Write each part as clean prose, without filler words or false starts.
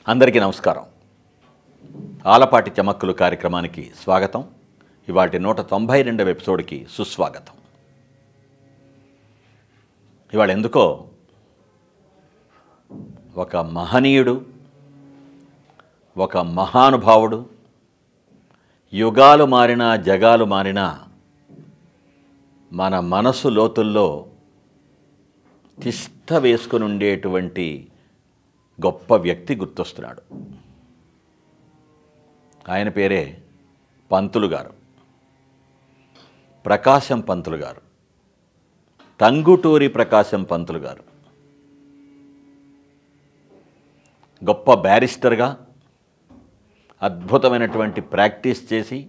అందరికీ నమస్కారం. ఆలపాటి చమక్కులు కార్యక్రమానికి స్వాగతం. ఇవాటి 192వ ఎపిసోడ్కి సుస్వాగతం. ఇవాళ ఎందుకో ఒక మహనీయుడు, ఒక మహానుభావుడు, యుగాలు మారినా జగాలు మారినా మన మనసు లోతుల్లో తిష్ట వేసుకుని ఉండేటువంటి గొప్ప వ్యక్తి గుర్తొస్తున్నాడు. ఆయన పేరే పంతులు గారు, ప్రకాశం పంతులు గారు, టంగుటూరి ప్రకాశం పంతులు గారు. గొప్ప బ్యారిస్టర్గా అద్భుతమైనటువంటి ప్రాక్టీస్ చేసి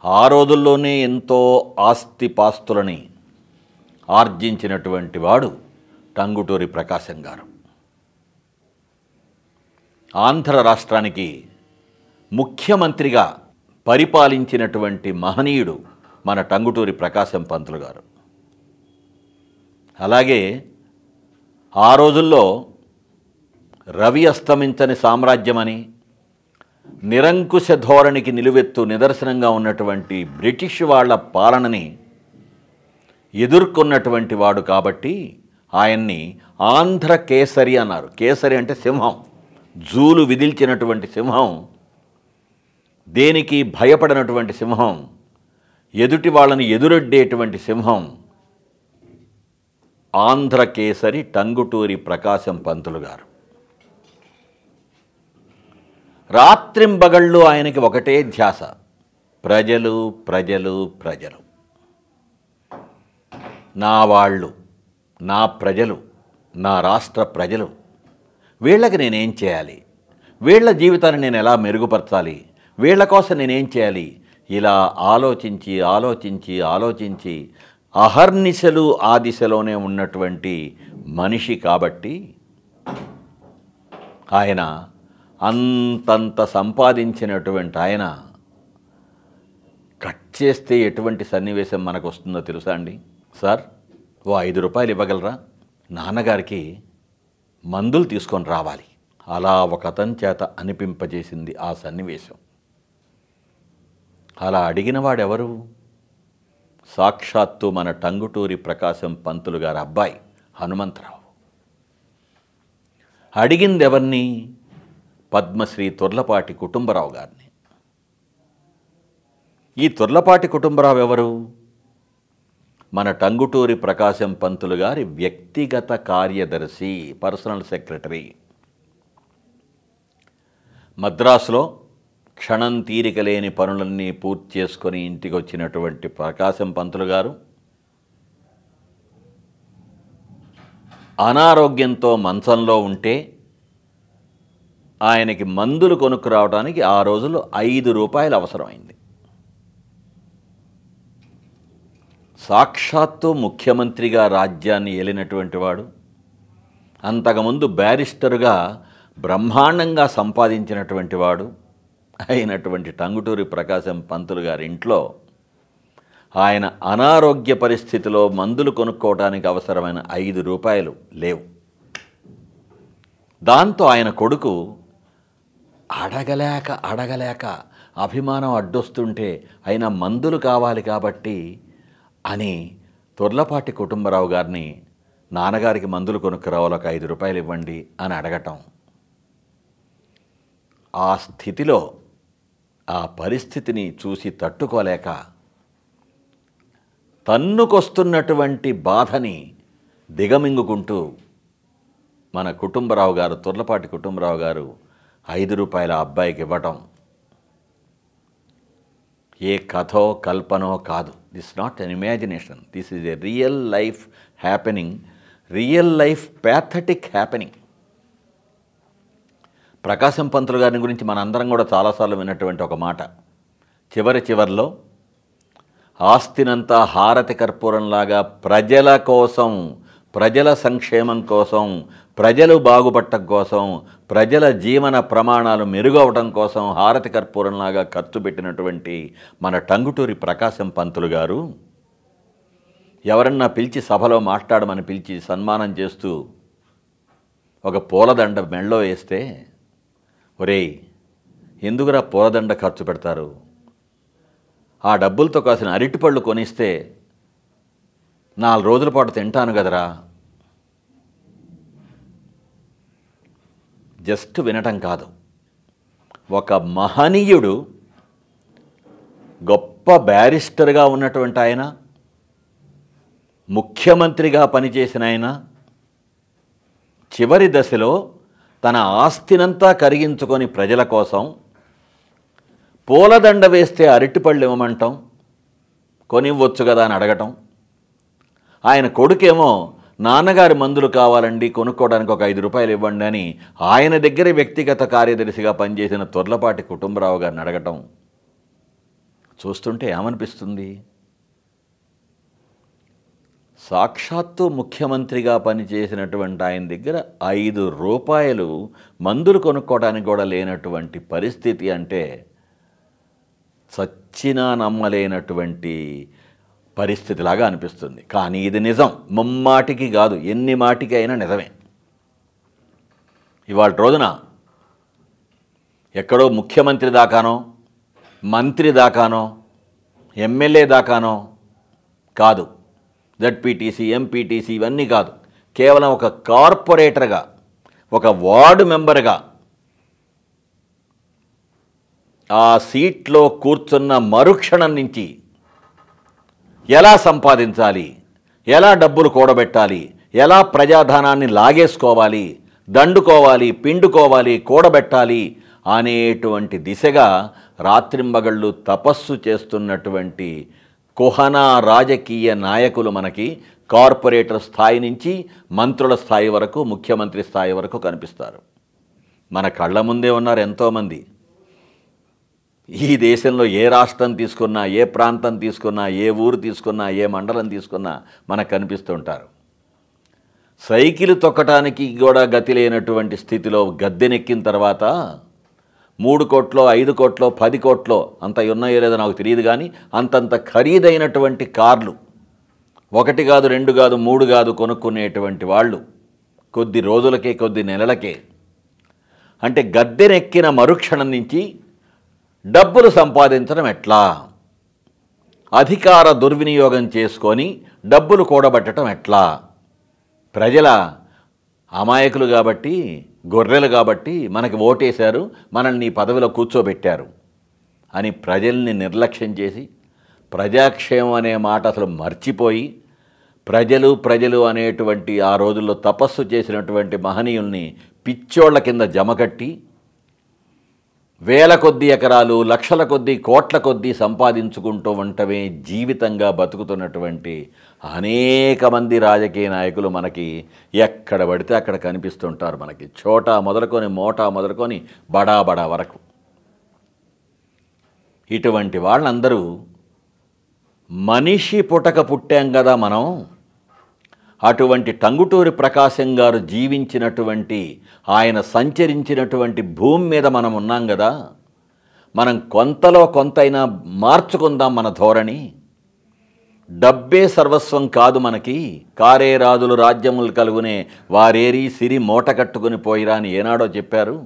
ఆ రోజుల్లోనే ఎంతో ఆస్తిపాస్తులని ఆర్జించినటువంటి వాడు టంగుటూరి ప్రకాశం గారు. ఆంధ్ర రాష్ట్రానికి ముఖ్యమంత్రిగా పరిపాలించినటువంటి మహనీయుడు మన టంగుటూరి ప్రకాశం పంతులు గారు. అలాగే ఆ రోజుల్లో రవి అస్తమించని సామ్రాజ్యమని, నిరంకుశ ధోరణికి నిలువెత్తు నిదర్శనంగా ఉన్నటువంటి బ్రిటిష్ వాళ్ళ పాలనని ఎదుర్కొన్నటువంటి వాడు కాబట్టి ఆయన్ని ఆంధ్ర కేసరి అన్నారు. కేసరి అంటే సింహం, జూలు విదిల్చినటువంటి సింహం, దేనికి భయపడినటువంటి సింహం, ఎదుటి వాళ్ళని ఎదురొడ్డేటువంటి సింహం. ఆంధ్ర కేసరి టంగుటూరి ప్రకాశం పంతులు గారు. రాత్రింబగళ్ళు ఆయనకి ఒకటే ధ్యాస, ప్రజలు ప్రజలు ప్రజలు, నా వాళ్ళు, నా ప్రజలు, నా రాష్ట్ర ప్రజలు, వీళ్ళకి నేనేం చేయాలి, వీళ్ళ జీవితాన్ని నేను ఎలా మెరుగుపరచాలి, వీళ్ళ కోసం నేనేం చేయాలి, ఇలా ఆలోచించి ఆలోచించి ఆలోచించి అహర్నిశలు ఆ దిశలోనే ఉన్నటువంటి మనిషి కాబట్టి ఆయన అంతంత సంపాదించినటువంటి ఆయన కట్ చేస్తే ఎటువంటి సన్నివేశం మనకు వస్తుందో తెలుసా అండి? సార్, ఓ 5 రూపాయలు ఇవ్వగలరా, నాన్నగారికి మందులు తీసుకొని రావాలి. అలా ఒక అతని చేత అనిపింపజేసింది ఆ సన్నివేశం. అలా అడిగినవాడెవరు? సాక్షాత్తు మన టంగుటూరి ప్రకాశం పంతులు గారి అబ్బాయి హనుమంతరావు. అడిగింది ఎవరిని? పద్మశ్రీ తుర్లపాటి కుటుంబరావు గారిని. ఈ తుర్లపాటి కుటుంబరావు ఎవరు? మన టంగుటూరి ప్రకాశం పంతులు గారి వ్యక్తిగత కార్యదర్శి, పర్సనల్ సెక్రటరీ. మద్రాసులో క్షణం తీరిక లేని పనులన్నీ పూర్తి చేసుకొని ఇంటికి వచ్చినటువంటి ప్రకాశం పంతులు గారు అనారోగ్యంతో మంచంలో ఉంటే ఆయనకి మందులు కొనుక్కురావడానికి ఆ రోజుల్లో 5 రూపాయలు అవసరమైంది. సాక్షాత్తు ముఖ్యమంత్రిగా రాజ్యాన్ని ఏలినటువంటి వాడు, అంతకుముందు బ్యారిస్టరుగా బ్రహ్మాండంగా సంపాదించినటువంటి వాడు అయినటువంటి టంగుటూరి ప్రకాశం పంతులు గారి ఇంట్లో ఆయన అనారోగ్య పరిస్థితిలో మందులు కొనుక్కోవడానికి అవసరమైన 5 రూపాయలు లేవు. దాంతో ఆయన కొడుకు అడగలేక అభిమానం అడ్డొస్తుంటే అయినా మందులు కావాలి కాబట్టి అని తుర్లపాటి కుటుంబరావు గారిని, నాన్నగారికి మందులు కొనుక్కురావాలి, ఒక 5 రూపాయలు ఇవ్వండి అని అడగటం. ఆ స్థితిలో ఆ పరిస్థితిని చూసి తట్టుకోలేక తన్నుకొస్తున్నటువంటి బాధని దిగమింగుకుంటూ మన కుటుంబరావు గారు, తుర్లపాటి కుటుంబరావు గారు 5 రూపాయల అబ్బాయికి ఇవ్వటం ఏ కథో కల్పనో కాదు. This not an imagination, this is a real life happening, real life pathetic happening. Prakasam Pantulu గారిని గురించి మనందరం కూడా చాలాసార్లు విన్నటువంటి ఒక మాట, చివర్లో ఆస్తినంతా హారతి కర్పూరంలాగా ప్రజల కోసం, ప్రజల సంక్షేమం కోసం, ప్రజలు బాగుపడటం కోసం, ప్రజల జీవన ప్రమాణాలు మెరుగవడం కోసం హారతి కర్పూరంలాగా ఖర్చు పెట్టినటువంటి మన టంగుటూరి ప్రకాశం పంతులు గారు ఎవరన్నా పిలిచి సభలో మాట్లాడమని పిలిచి సన్మానం చేస్తూ ఒక పూలదండ మెళ్ళో వేస్తే, ఒరేయ్ ఎందుకురా పూలదండ ఖర్చు పెడతారు, ఆ డబ్బులతో కాసిన అరటిపళ్ళు కొనిస్తే 4 రోజుల పాటు తింటాను కదరా. జస్ట్ వినటం కాదు, ఒక మహనీయుడు, గొప్ప బ్యారిస్టర్గా ఉన్నటువంటి ఆయన, ముఖ్యమంత్రిగా పనిచేసిన ఆయన, చివరి దశలో తన ఆస్తినంతా కరిగించుకొని ప్రజల కోసం పూలదండ వేస్తే అరటిపళ్ళు ఇవ్వమంటాం, కొనివ్వచ్చు కదా అని అడగటం. ఆయన కొడుకేమో నాన్నగారి మందులు కావాలండి, కొనుక్కోవడానికి ఒక 5 రూపాయలు ఇవ్వండి అని ఆయన దగ్గర వ్యక్తిగత కార్యదర్శిగా పనిచేసిన తొర్లపాటి కుటుంబరావు గారిని అడగటం చూస్తుంటే ఏమనిపిస్తుంది? సాక్షాత్తు ముఖ్యమంత్రిగా పనిచేసినటువంటి ఆయన దగ్గర 5 రూపాయలు మందులు కొనుక్కోవడానికి కూడా లేనటువంటి పరిస్థితి అంటే చచ్చినా నమ్మలేనటువంటి పరిస్థితిలాగా అనిపిస్తుంది. కానీ ఇది నిజం, ముమ్మాటికి కాదు, ఎన్ని మాటికి అయినా నిజమే. ఇవాళ రోజున ఎక్కడో ముఖ్యమంత్రి దాకానో, మంత్రి దాకానో, ఎమ్మెల్యే దాకానో కాదు, జడ్పీటీసీ, ఎంపీటీసీ ఇవన్నీ కాదు, కేవలం ఒక కార్పొరేటర్గా, ఒక వార్డు మెంబర్గా ఆ సీట్లో కూర్చున్న మరుక్షణం నుంచి ఎలా సంపాదించాలి, ఎలా డబ్బులు కూడబెట్టాలి, ఎలా ప్రజాధనాన్ని లాగేసుకోవాలి, దండుకోవాలి, పిండుకోవాలి, కూడబెట్టాలి అనేటువంటి దిశగా రాత్రింబగళ్ళు తపస్సు చేస్తున్నటువంటి కుహనా రాజకీయ నాయకులు మనకి కార్పొరేటర్ స్థాయి నుంచి మంత్రుల స్థాయి వరకు, ముఖ్యమంత్రి స్థాయి వరకు కనిపిస్తారు. మన కళ్ళ ముందే ఉన్నారు ఎంతోమంది. ఈ దేశంలో ఏ రాష్ట్రం తీసుకున్నా, ఏ ప్రాంతం తీసుకున్నా, ఏ ఊరు తీసుకున్నా, ఏ మండలం తీసుకున్నా మనకు కనిపిస్తుంటారు. సైకిల్ తొక్కటానికి కూడా గతి లేనటువంటి స్థితిలో గద్దెనెక్కిన తర్వాత 3 కోట్లో, 5 కోట్లో, 10 కోట్లో అంత ఉన్నాయో లేదో నాకు తెలియదు, కానీ అంతంత ఖరీదైనటువంటి కార్లు 1 కాదు, 2 కాదు, 3 కాదు కొనుక్కునేటువంటి వాళ్ళు కొద్ది రోజులకే, కొద్ది నెలలకే. అంటే గద్దెనెక్కిన మరుక్షణం నుంచి డబ్బులు సంపాదించడం ఎట్లా, అధికార దుర్వినియోగం చేసుకొని డబ్బులు కూడబెట్టడం ఎట్లా, ప్రజల అమాయకులు కాబట్టి, గొర్రెలు కాబట్టి మనకి ఓటేశారు, మనల్ని పదవిలో కూర్చోబెట్టారు అని ప్రజల్ని నిర్లక్ష్యం చేసి, ప్రజాక్షేమం అనే మాట అసలు మర్చిపోయి, ప్రజలు అనేటువంటి ఆ రోజుల్లో తపస్సు చేసినటువంటి మహనీయుల్ని పిచ్చోళ్ల కింద జమకట్టి వేల కొద్ది ఎకరాలు, లక్షల కొద్ది, కోట్ల కొద్ది సంపాదించుకుంటూ ఉండటమే జీవితంగా బతుకుతున్నటువంటి అనేక మంది రాజకీయ నాయకులు మనకి ఎక్కడ పడితే అక్కడ కనిపిస్తుంటారు. మనకి చోటా మొదలుకొని, మోటా మొదలుకొని, బడా బడా వరకు. ఇటువంటి వాళ్ళందరూ మనిషి పుట్టక పుట్టాం కదా మనం. అటువంటి టంగుటూరి ప్రకాశం గారు జీవించినటువంటి, ఆయన సంచరించినటువంటి భూమి మీద మనం ఉన్నాం కదా. మనం కొంతలో కొంతైనా మార్చుకుందాం మన ధోరణి. డబ్బే సర్వస్వం కాదు మనకి, కారే రాజులు రాజ్యములు కలుగునే వారేరి సిరి మూట కట్టుకుని పోయిరా అని ఏనాడో చెప్పారు.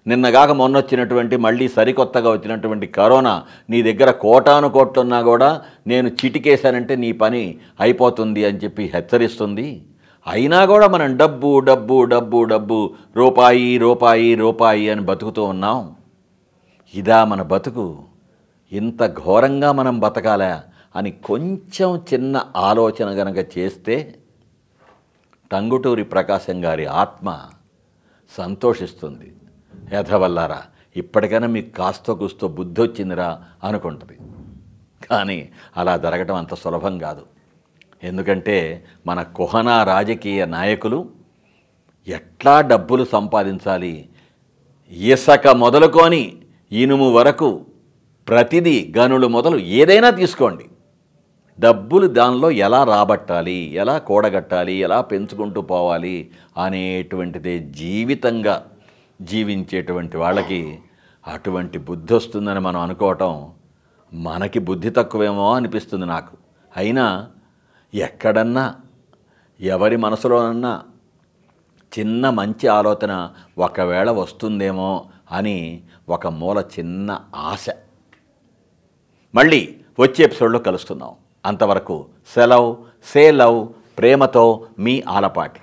నిన్నగాక మొన్నొచ్చినటువంటి, మళ్ళీ సరికొత్తగా వచ్చినటువంటి కరోనా నీ దగ్గర కోటాను కోట్లున్నా కూడా నేను చిటికేశానంటే నీ పని అయిపోతుంది అని చెప్పి హెచ్చరిస్తుంది. అయినా కూడా మనం డబ్బు డబ్బు డబ్బు డబ్బు, రూపాయి రూపాయి రూపాయి అని బతుకుతూ ఉన్నాం. ఇదా మన బతుకు? ఇంత ఘోరంగా మనం బతకాలా అని కొంచెం చిన్న ఆలోచన గనక చేస్తే టంగుటూరి ప్రకాశం గారి ఆత్మ సంతోషిస్తుంది. ఎధవల్లారా, ఇప్పటికైనా మీకు కాస్తో కూస్తో బుద్ధి వచ్చిందిరా అనుకుంటుంది. కానీ అలా జరగటం అంత సులభం కాదు. ఎందుకంటే మన కుహనా రాజకీయ నాయకులు ఎట్లా డబ్బులు సంపాదించాలి, ఇసక మొదలుకొని ఇనుము వరకు ప్రతిదీ, గనులు మొదలు ఏదైనా తీసుకోండి, డబ్బులు దానిలో ఎలా రాబట్టాలి, ఎలా కూడగట్టాలి, ఎలా పెంచుకుంటూ పోవాలి అనేటువంటిదే జీవితంగా జీవించేటువంటి వాళ్ళకి అటువంటి బుద్ధి వస్తుందని మనం అనుకోవటం మనకి బుద్ధి తక్కువేమో అనిపిస్తుంది నాకు. అయినా ఎక్కడన్నా ఎవరి మనసులోనన్నా చిన్న మంచి ఆలోచన ఒకవేళ వస్తుందేమో అని ఒక మూల చిన్న ఆశ. మళ్ళీ వచ్చే ఎపిసోడ్లో కలుస్తున్నాం. అంతవరకు సెలవ్. Say love. ప్రేమతో మీ ఆలపాటి.